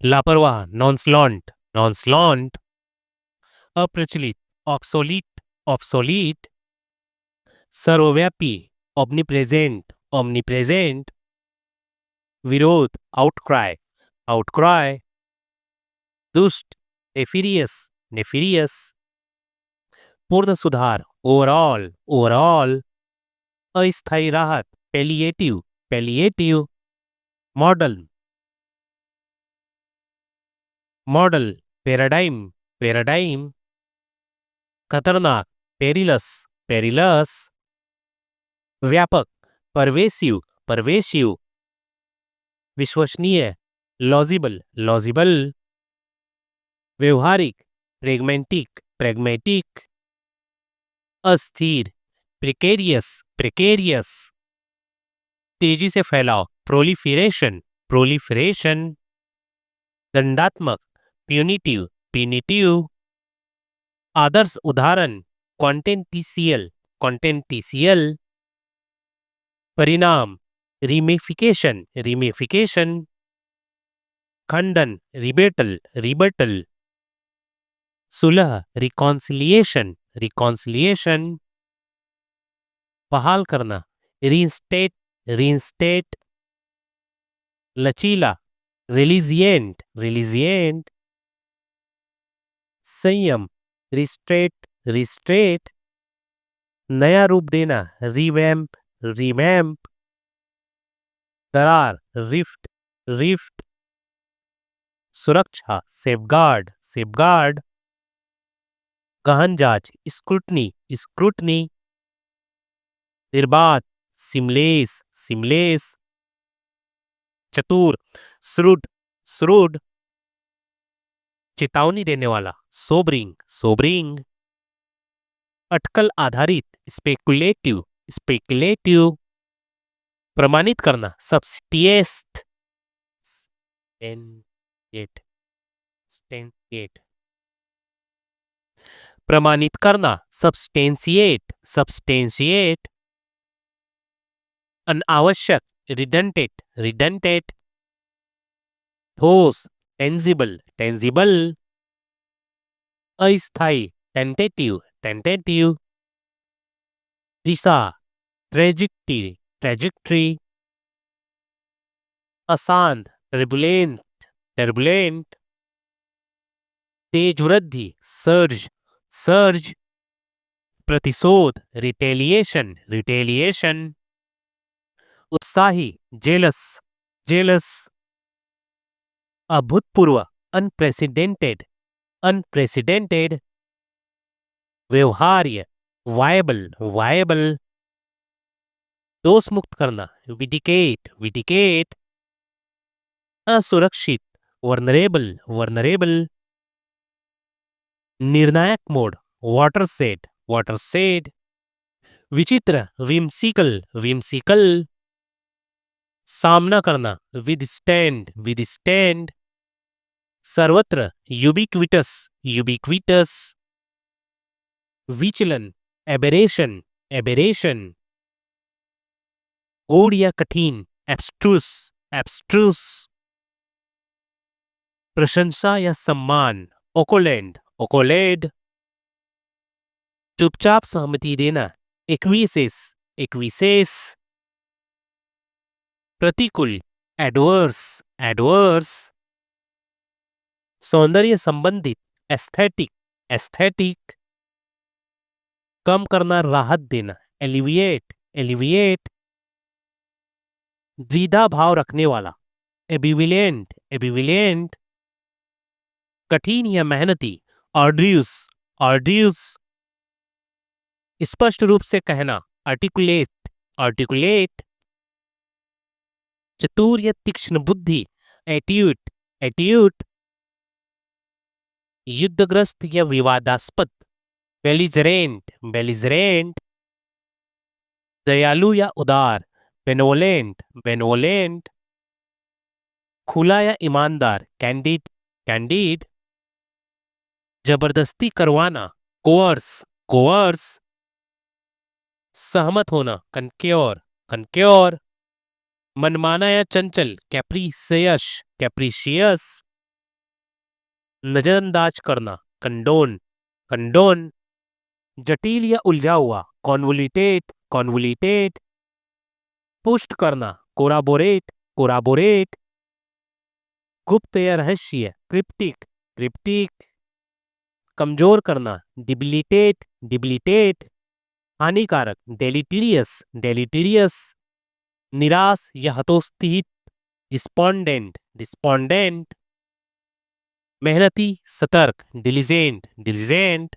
लापरवाह, नॉनस्लॉन्ट, नॉनस्लॉन्ट। अप्रचलित, obsolete, obsolete. सर्वव्यापी, ओमनीप्रेजेंट, ओमनीप्रेजेंट। विरोध, आउटक्राई, आउटक्राई। दुष्ट, नेफिरियस, नेफिरियस। पूर्ण सुधार, ओवरऑल, ओवरऑल। अस्थायी राहत, palliative, palliative. Model, model. Paradigm, paradigm. खतरनाक, पेरिलस, पेरिलस। व्यापक, परवेसिव, परवेसिव। विश्वसनीय, लॉजिबल, लॉजिबल। व्यवहारिक, प्रेगमेंटिक, प्रेगमेटिक। अस्थिर, प्रिकेरियस, प्रिकेरियस। तेजी से फैलाव, प्रोलिफरेशन, प्रोलिफरेशन। दंडात्मक, प्यूनिटिव, प्यूनिटिव। आदर्श उदाहरण, कॉन्टेंटिशियल, कॉन्टेंटिशियल। परिणाम, रिमिफिकेशन, रिमिफिकेशन। खंडन, रिबेटल, रिबटल। सुलह, रिकॉन्सिलिएशन, रिकॉन्सिलिएशन। बहाल करना, रीइंस्टेट, रीइंस्टेट। लचीला, रिलीजिएंट, रिलीजिएंट। संयम, रिस्ट्रेट, रिस्ट्रेट। नया रूप देना, रिवैम्प, रिवैम्प। दरार, रिफ्ट, रिफ्ट। सुरक्षा, सेफगार्ड, सेफगार्ड। गहन जांच, स्क्रूटनी, स्क्रूटनी। निर्बाध, सिमलेस, सिमलेस। चतुर, श्रूड, श्रूड। चेतावनी देने वाला, सोबरिंग, सोबरिंग। अटकल आधारित, स्पेकुलेटिव, स्पेकुलेटिव। प्रमाणित करना, सब्सटिएस्ट, स्टेंट, स्टेंट। प्रमाणित करना, सब्सटेंशिएट, सब्सटेंशिएट। अनावश्यक, रिडंडेंट, रिडंडेंट। ठोस, टेंजिबल, टेंजिबल। अस्थायी, टेंटेटिव, टेंटेटिव। दिशा, ट्रेजेक्टरी, ट्रेजेक्टरी। अशांत, टर्बुलेंट, टर्बुलेंट। तेज वृद्धि, सर्ज, सर्ज। प्रतिशोध, रिटेलिएशन, रिटेलिएशन। उत्साही, जेलस, जेलस। अभूतपूर्व, अनप्रेसिडेंटेड, अनप्रेसिडेंटेड। व्यवहार्य, वायबल, वायबल। दोष मुक्त करना, विडिकेट, विडिकेट। असुरक्षित, वर्नरेबल, वर्नरेबल। निर्णायक मोड, वाटरसेड, वाटरसेड। विचित्र, विम्सिकल, विम्सिकल। सामना करना, विदस्टैंड, विदस्टैंड। सर्वत्र, यूबिक्विटस, यूबिक्विटस। विचलन, एबेरेशन, एबेरेशन। गूढ़ या कठिन, एब्स्ट्रूस, एब्स्ट्रूस। प्रशंसा या सम्मान, ओकोलैंड, ओकोलेड। चुपचाप सहमति देना, एक्वीसेस, एक्वीसेस। प्रतिकूल, एडवर्स, एडवर्स। सौंदर्य संबंधित, एस्थेटिक, एस्थेटिक। कम करना, राहत देना, एलिविएट, एलिविएट। द्विधा भाव रखने वाला, एबिविलेंट, एबिविलेंट। कठिन या मेहनती, आर्ड्यूस, आर्ड्यूस। स्पष्ट रूप से कहना, आर्टिकुलेट, आर्टिकुलेट। चतुर या तीक्ष्ण बुद्धि, एट्यूट, एट्यूट। युद्धग्रस्त या विवादास्पद, बेलिजरेंट, बेलिजरेंट। दयालु या उदार, बेनवोलेंट, बेनवोलेंट। खुला या ईमानदार, कैंडिड, कैंडिड। जबरदस्ती करवाना, कोअर्स, कोअर्स। सहमत होना, कनक्योर, कनक्योर। मनमाना या चंचल, कैप्रिसियस, कैप्रिशियस। नजरअंदाज करना, कंडोन, कंडोन। जटिल या उलझा हुआ, कॉन्वोल्यूटेड, कॉन्वोल्यूटेड। पुष्ट करना, कोराबोरेट, कोराबोरेट। गुप्त या रहस्य, क्रिप्टिक, क्रिप्टिक। कमजोर करना, डिबिलिटेट, डिबिलिटेट। हानिकारक, डेलिटीरियस, डेलिटीरियस। निराश या हतोत्साहित, डिस्पोंडेंट, डिस्पोंडेंट। मेहनती, सतर्क, डिलिजेंट, डिलिजेंट।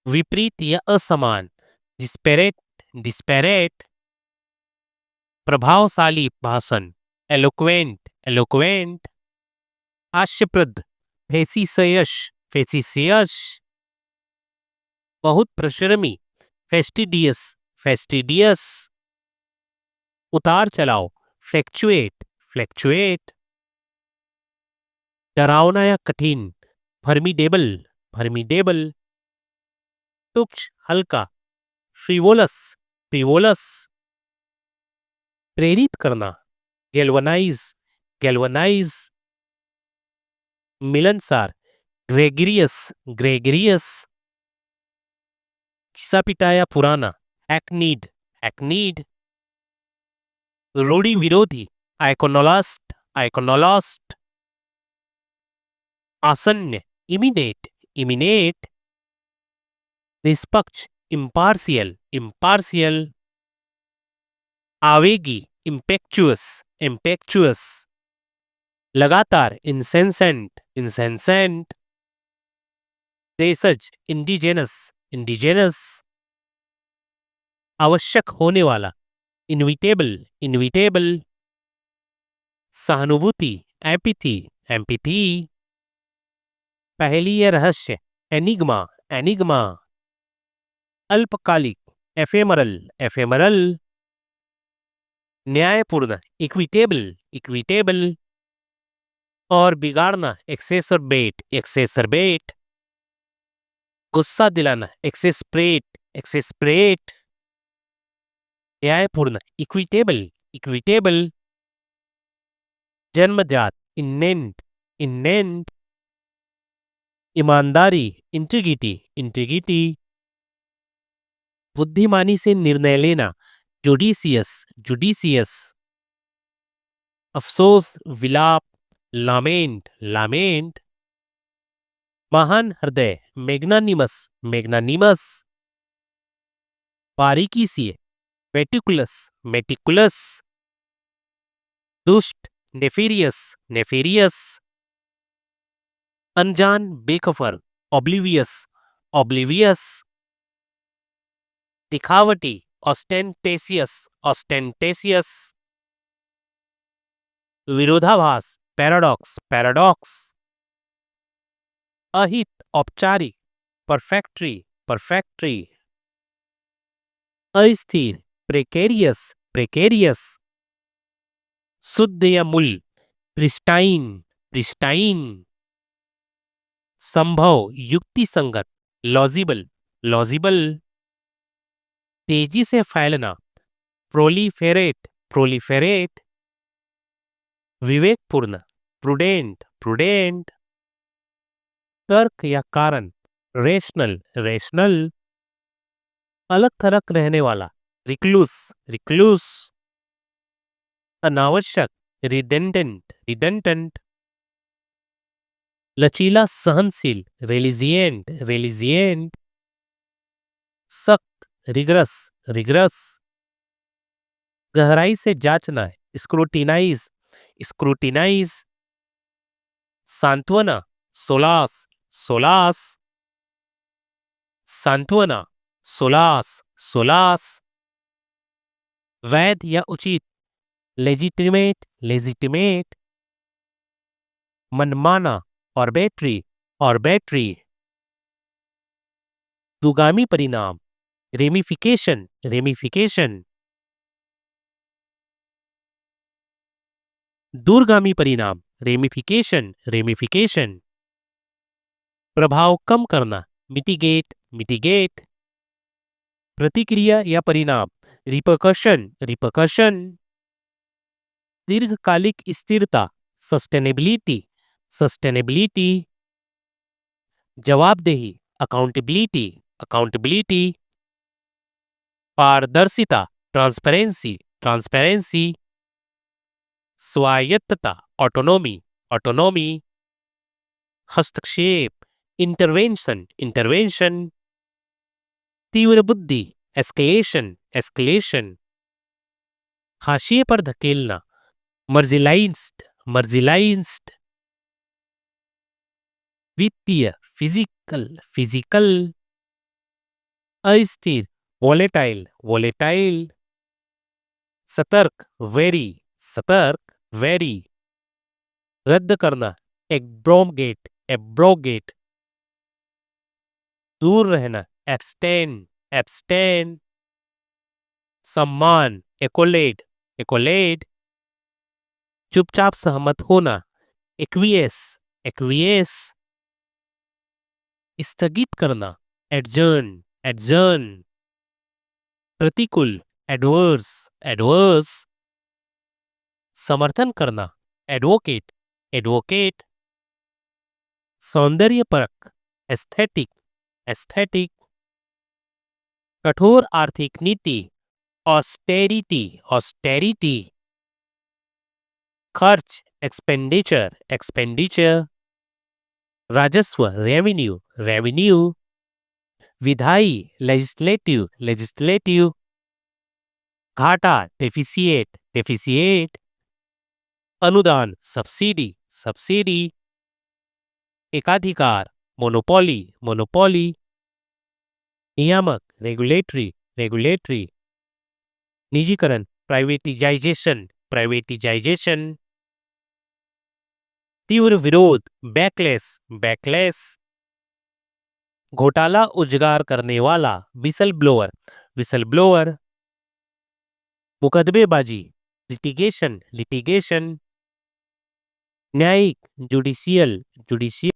विपरीत या असमान, डिस्पेरेट, डिस्पेरेट। प्रभावशाली भाषण, एलोक्वेंट, एलोक्वेंट। हास्यप्रद, फेसिशियस, फेसिशियस। बहुत परिश्रमी, फेस्टिडियस, फेस्टिडियस। उतार चढ़ाव, फ्लैक्चुएट, फ्लैक्चुएट। डरावना या कठिन, फर्मिडेबल, फर्मिडेबल। तुच्छ, हल्का, फ्रिवोलस, फ्रिवोलस। प्रेरित करना, गैल्वनाइज, गैल्वनाइज। मिलनसार, ग्रेगरियस, ग्रेगरियस। घिसा पिटाया पुराना, एक्नीड, एक्नीड। रूढ़ी विरोधी, आइकोनोलास्ट, आइकोनोलास्ट। आसन्न, इमिनेट, इमिनेट। निष्पक्ष, इम्पार्शियल, इम्पार्शियल। आवेगी, इम्पेक्चुअस, इम्पेक्चुअस। लगातार, इंसेंसेंट, इंसेंसेंट। देशज, इंडिजेनस, इंडिजेनस। आवश्यक होने वाला, इनविटेबल, इनविटेबल। सहानुभूति, एम्पैथी, एम्पैथी। पहेली या रहस्य, एनिग्मा, एनिग्मा। अल्पकालिक, एफेमरल, एफेमरल। न्यायपूर्ण, इक्विटेबल, इक्विटेबल। और बिगाड़ना, एक्सेसरबेट, एक्सेसरबेट। गुस्सा दिलाना, एक्सेस्प्रेट, एक्सेस्प्रेट। न्यायपूर्ण, इक्विटेबल, इक्विटेबल। जन्मजात, इनेंट, इनेंट। ईमानदारी, इंटीग्रिटी, इंटीग्रिटी। बुद्धिमानी से निर्णय लेना, जुडिशियस, जुडिशियस। अफसोस, विलाप, लामेंट, लामेंट। महान हृदय, मैग्नानिमस, मैग्नानिमस। बारीकी से, मेटिकुलस, मेटिकुलस। दुष्ट, नेफेरियस, नेफेरियस। अनजान, बेखबर, ऑब्लिवियस, ऑब्लिवियस। दिखावटी, ऑस्टेंटेशियस, ऑस्टेंटेशियस। विरोधाभास, पैराडॉक्स, पैराडॉक्स। अहित, औपचारिक, परफेक्ट्री, परफेक्ट्री। अस्थिर, प्रेकेरियस, प्रेकेरियस। शुद्ध या मूल, प्रिस्टाइन, प्रिस्टाइन। संभव, युक्ति संगत, लॉजिबल, लॉजिबल। तेजी से फैलना, प्रोलिफेरेट, प्रोलिफेरेट। विवेकपूर्ण, प्रूडेंट, प्रूडेंट। तर्क या कारण, रेशनल, रेशनल। अलग थलग रहने वाला, रिक्लूस, रिक्लूस। अनावश्यक, रिडेंडेंट, रिडेंडेंट। लचीला, सहनशील, रेलिजिएंट, रेलिजिएंट। सख्त, रिगरस, रिगरस। गहराई से जांचना, स्क्रूटिनाइज, स्क्रूटिनाइज। सांत्वना, सोलास, सोलास। सांत्वना, सोलास, सोलास। वैध या उचित, लेजिटिमेट, लेजिटिमेट। मनमाना, ऑर्बिट्री, ऑर्बिट्री। दुगामी परिणाम, रेमिफिकेशन, रेमिफिकेशन। दूरगामी परिणाम, रेमिफिकेशन, रेमिफिकेशन। प्रभाव कम करना, मिटिगेट, मिटिगेट। प्रतिक्रिया या परिणाम, रिपरकशन, रिपरकशन। दीर्घकालिक स्थिरता, सस्टेनेबिलिटी, सस्टेनेबिलिटी, जवाबदेही, अकाउंटेबिलिटी, अकाउंटेबिलिटी, पारदर्शिता, ट्रांसपेरेंसी, ट्रांसपेरेंसी, स्वायत्तता, ऑटोनॉमी, ऑटोनॉमी, हस्तक्षेप, इंटरवेंशन, इंटरवेंशन, तीव्र बुद्धि, एस्केलेशन, एस्केलेशन, हाशिए पर धकेलना, मर्जिलाइज्ड, मर्जिलाइज्ड, वित्तीय, फिजिकल, फिजिकल, अस्थिर, वोलेटाइल, वोलेटाइल, सतर्क, वेरी, सतर्क, वेरी, रद्द करना, एब्रोगेट, एब्रोगेट, दूर रहना, एब्स्टेन, एब्स्टेन, सम्मान, एकोलेड, एकोलेड, चुपचाप सहमत होना, एक्वियस, एक्वियस, स्थगित करना, एडजर्न, एडजर्न, प्रतिकूल, एडवर्स, एडवर्स, समर्थन करना, एडवोकेट, एडवोकेट, सौंदर्यपरक, एस्थेटिक, एस्थेटिक, कठोर आर्थिक नीति, ऑस्टेरिटी, ऑस्टेरिटी, खर्च, एक्सपेंडिचर, एक्सपेंडिचर, राजस्व, रेवेन्यू, रेवेन्यू, विधायी, लेजिस्लेटिव, लेजिस्लेटिव, घाटा, डेफिसिएट, डेफिसिएट, अनुदान, सब्सिडी, सब्सिडी, एकाधिकार, मोनोपोली, मोनोपोली, नियामक, रेगुलेटरी, रेगुलेटरी, निजीकरण, प्राइवेटिजाइजेशन, प्राइवेटिजाइजेशन, तीव्र विरोध, बैकलेस, बैकलेस, घोटाला उजागर करने वाला, विसल ब्लोअर, विसल ब्लोअर, मुकदमेबाजी, लिटिगेशन, लिटिगेशन, न्यायिक, जुडिशियल, जुडिशियल,